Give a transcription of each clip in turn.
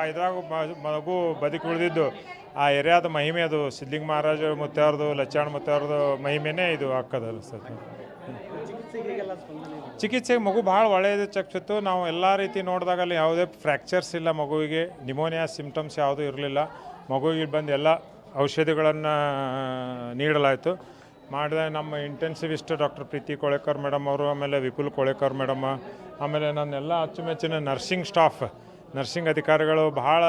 ಇದ್ರಾಗ ಮಗು ಬದುಕಿ ಉಳಿದಿದ್ದು ಆ ಏರಿಯಾದ ಮಹಿಮೆ ಅದು ಸಿದ್ಲಿಂಗ ಮಹಾರಾಜ ಮುತ್ತವ್ರದ್ದು ಲಚ್ಚಾಣ ಮುತ್ತವ್ರದ್ದು ಮಹಿಮೆನೇ ಇದು ಹಾಕೋದಲ್ಲ ಸರ್. ಚಿಕಿತ್ಸೆಗೆ ಮಗು ಭಾಳ ಒಳ್ಳೆಯದು ಚಕ್ಷಿತ್ತು. ನಾವು ಎಲ್ಲ ರೀತಿ ನೋಡಿದಾಗಲ್ಲಿ ಯಾವುದೇ ಫ್ರ್ಯಾಕ್ಚರ್ಸ್ ಇಲ್ಲ, ಮಗುವಿಗೆ ನಿಮೋನಿಯಾ ಸಿಮ್ಟಮ್ಸ್ ಯಾವುದೂ ಇರಲಿಲ್ಲ. ಮಗುವಿಗೆ ಬಂದು ಎಲ್ಲ ಔಷಧಿಗಳನ್ನು ನೀಡಲಾಯಿತು. ಮಾಡಿದಾಗ ನಮ್ಮ ಇಂಟೆನ್ಸಿವಿಸ್ಟ್ ಡಾಕ್ಟರ್ ಪ್ರೀತಿ ಕೋಳೇಕರ್ ಮೇಡಮ್ ಅವರು, ಆಮೇಲೆ ವಿಪುಲ್ ಕೋಳೇಕರ್ ಮೇಡಮ್, ಆಮೇಲೆ ನನ್ನೆಲ್ಲ ಅಚ್ಚುಮೆಚ್ಚಿನ ನರ್ಸಿಂಗ್ ಸ್ಟಾಫ್, ನರ್ಸಿಂಗ್ ಅಧಿಕಾರಿಗಳು ಭಾಳ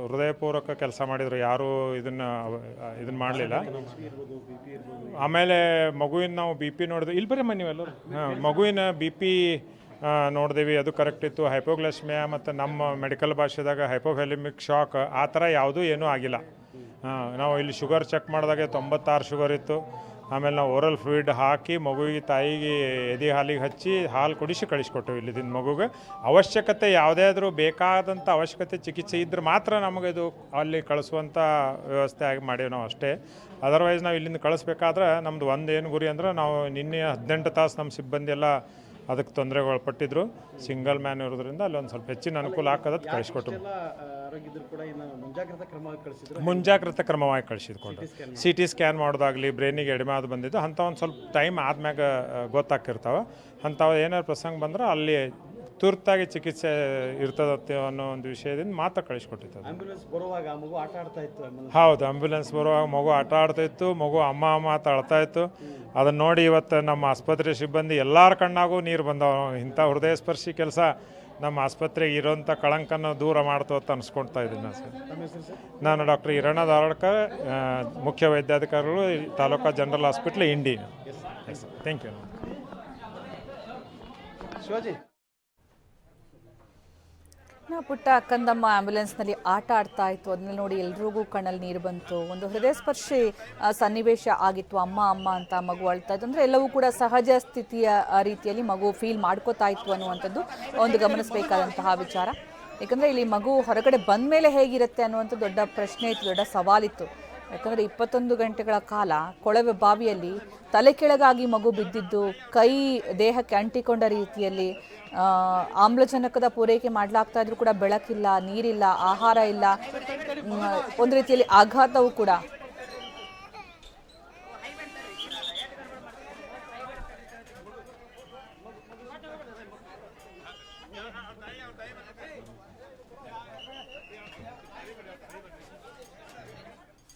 ಹೃದಯಪೂರ್ವಕ ಕೆಲಸ ಮಾಡಿದರು. ಯಾರೂ ಇದನ್ನು ಮಾಡಲಿಲ್ಲ. ಆಮೇಲೆ ಮಗುವಿನ ನಾವು ಬಿ ಪಿ ನೋಡಿದ್ವಿ. ಇಲ್ಲಿ ಬರೀ ನೀವೆಲ್ಲರೂ ಮಗುವಿನ ಬಿ ಪಿ ನೋಡಿದೀವಿ, ಅದು ಕರೆಕ್ಟ್ ಇತ್ತು. ಹೈಪೋಗ್ಲೈಸೆಮಿಯಾ ಮತ್ತು ನಮ್ಮ ಮೆಡಿಕಲ್ ಭಾಷೆದಾಗ ಹೈಪೋವ್ಯಾಲೆಮಿಕ್ ಶಾಕ್ ಆ ಥರ ಯಾವುದೂ ಏನೂ ಆಗಿಲ್ಲ. ನಾವು ಇಲ್ಲಿ ಶುಗರ್ ಚೆಕ್ ಮಾಡಿದಾಗ 96 ಶುಗರ್ ಇತ್ತು. ಆಮೇಲೆ ನಾವು ಓರಲ್ ಫ್ಲೂಯಿಡ್ ಹಾಕಿ ಮಗುವಿಗೆ ತಾಯಿಗೆ ಎದೆ ಹಾಲಿಗೆ ಹಚ್ಚಿ ಹಾಲು ಕುಡಿಸಿ ಕಳಿಸ್ಕೊಟ್ಟೆವು. ಇಲ್ಲಿದಿಂದ ಮಗುಗೆ ಅವಶ್ಯಕತೆ ಯಾವುದೇ ಆದರೂ ಬೇಕಾದಂಥ ಅವಶ್ಯಕತೆ ಚಿಕಿತ್ಸೆ ಇದ್ದರೆ ಮಾತ್ರ ನಮಗೆ ಇದು ಅಲ್ಲಿ ಕಳಿಸುವಂಥ ವ್ಯವಸ್ಥೆ ಆಗಿ ಮಾಡೀವಿ ನಾವು ಅಷ್ಟೇ. ಅದರ್ವೈಸ್ ನಾವು ಇಲ್ಲಿಂದ ಕಳಿಸ್ಬೇಕಾದ್ರೆ ನಮ್ಮದು ಏನು ಗುರಿ ಅಂದ್ರೆ, ನಾವು ನಿನ್ನೆ 18 ತಾಸು ನಮ್ಮ ಸಿಬ್ಬಂದಿ ಎಲ್ಲ ಅದಕ್ಕೆ ತೊಂದರೆಗೊಳಪಟ್ಟಿದ್ರು. ಸಿಂಗಲ್ ಮ್ಯಾನ್ ಇರೋದ್ರಿಂದ ಅಲ್ಲಿ ಒಂದು ಸ್ವಲ್ಪ ಹೆಚ್ಚಿನ ಅನುಕೂಲ ಹಾಕೋದಕ್ಕೆ ಕಳಿಸ್ಕೊಟ್ಟು ಮುಂಜಾಗ್ರತಾ ಕ್ರಮವಾಗಿ ಕಳಿಸಿದ್ಕೊಂಡು CT ಸ್ಕ್ಯಾನ್ ಮಾಡೋದಾಗಲಿ, ಬ್ರೈನಿಗೆ ಎಡಿಮೆ ಅದು ಬಂದಿದ್ದು ಅಂಥ ಒಂದು ಸ್ವಲ್ಪ ಟೈಮ್ ಆದ್ಮ್ಯಾಗ ಗೊತ್ತಾಗ್ತಿರ್ತಾವೆ. ಅಂಥವು ಏನಾದ್ರು ಪ್ರಸಂಗ ಬಂದ್ರೆ ಅಲ್ಲಿ ತುರ್ತಾಗಿ ಚಿಕಿತ್ಸೆ ಇರ್ತದತ್ತೆ ಅನ್ನೋ ಒಂದು ವಿಷಯದಿಂದ ಮಾತ್ರ ಕಳಿಸ್ಕೊಟ್ಟಿತ್ತು. ಹೌದು, ಆಂಬ್ಯುಲೆನ್ಸ್ ಬರುವಾಗ ಮಗು ಆಟ ಆಡ್ತಾಯಿತ್ತು, ಮಗು ಅಮ್ಮ ಅಂತ ಅಳ್ತಾ ಇತ್ತು. ಅದನ್ನು ನೋಡಿ ಇವತ್ತು ನಮ್ಮ ಆಸ್ಪತ್ರೆ ಸಿಬ್ಬಂದಿ ಎಲ್ಲರ ಕಣ್ಣಾಗೂ ನೀರು ಬಂದವು. ಇಂಥ ಹೃದಯ ಸ್ಪರ್ಶಿ ಕೆಲಸ ನಮ್ಮ ಆಸ್ಪತ್ರೆಗೆ ಇರೋಂಥ ಕಳಂಕನ್ನು ದೂರ ಮಾಡ್ತು ಅಂತ ಅನ್ಸ್ಕೊಳ್ತಾ ಇದ್ದೀನಿ ಸರ್. ನಾನು ಡಾಕ್ಟರ್ ಹಿರಣ್ಣ ಧಾರವಾಡಕರ್, ಮುಖ್ಯ ವೈದ್ಯಾಧಿಕಾರಿಗಳು, taluka general hospital, Indi. Thank you. ಪುಟ್ಟ ಕಂದಮ್ಮ ಆ್ಯಂಬುಲೆನ್ಸ್ನಲ್ಲಿ ಆಟ ಆಡ್ತಾ ಇತ್ತು. ಅದನ್ನ ನೋಡಿ ಎಲ್ರಿಗೂ ಕಣ್ಣಲ್ಲಿ ನೀರು ಬಂತು. ಒಂದು ಹೃದಯ ಸ್ಪರ್ಶಿ ಸನ್ನಿವೇಶ ಆಗಿತ್ತು. ಅಮ್ಮ ಅಂತ ಮಗು ಅಳ್ತಾ ಇತ್ತು. ಅಂದರೆ ಎಲ್ಲವೂ ಕೂಡ ಸಹಜ ಸ್ಥಿತಿಯ ರೀತಿಯಲ್ಲಿ ಮಗು ಫೀಲ್ ಮಾಡ್ಕೋತಾ ಇತ್ತು ಅನ್ನುವಂಥದ್ದು ಒಂದು ಗಮನಿಸಬೇಕಾದಂತಹ ವಿಚಾರ. ಯಾಕಂದರೆ ಇಲ್ಲಿ ಮಗು ಹೊರಗಡೆ ಬಂದ ಮೇಲೆ ಹೇಗಿರುತ್ತೆ ಅನ್ನುವಂಥ ದೊಡ್ಡ ಪ್ರಶ್ನೆ ಇತ್ತು, ದೊಡ್ಡ ಸವಾಲಿತ್ತು. ಯಾಕಂದರೆ 21 ಗಂಟೆಗಳ ಕಾಲ ಕೊಳವೆ ಬಾವಿಯಲ್ಲಿ ತಲೆ ಕೆಳಗಾಗಿ ಮಗು ಬಿದ್ದಿದ್ದು, ಕೈ ದೇಹಕ್ಕೆ ಅಂಟಿಕೊಂಡ ರೀತಿಯಲ್ಲಿ ಆಮ್ಲಜನಕದ ಪೂರೈಕೆ ಮಾಡಲಾಗ್ತಾ ಇದ್ರೂ ಕೂಡ ಬೆಳಕಿಲ್ಲ, ನೀರಿಲ್ಲ, ಆಹಾರ ಇಲ್ಲ. ಒಂದು ರೀತಿಯಲ್ಲಿ ಆಘಾತವೂ ಕೂಡ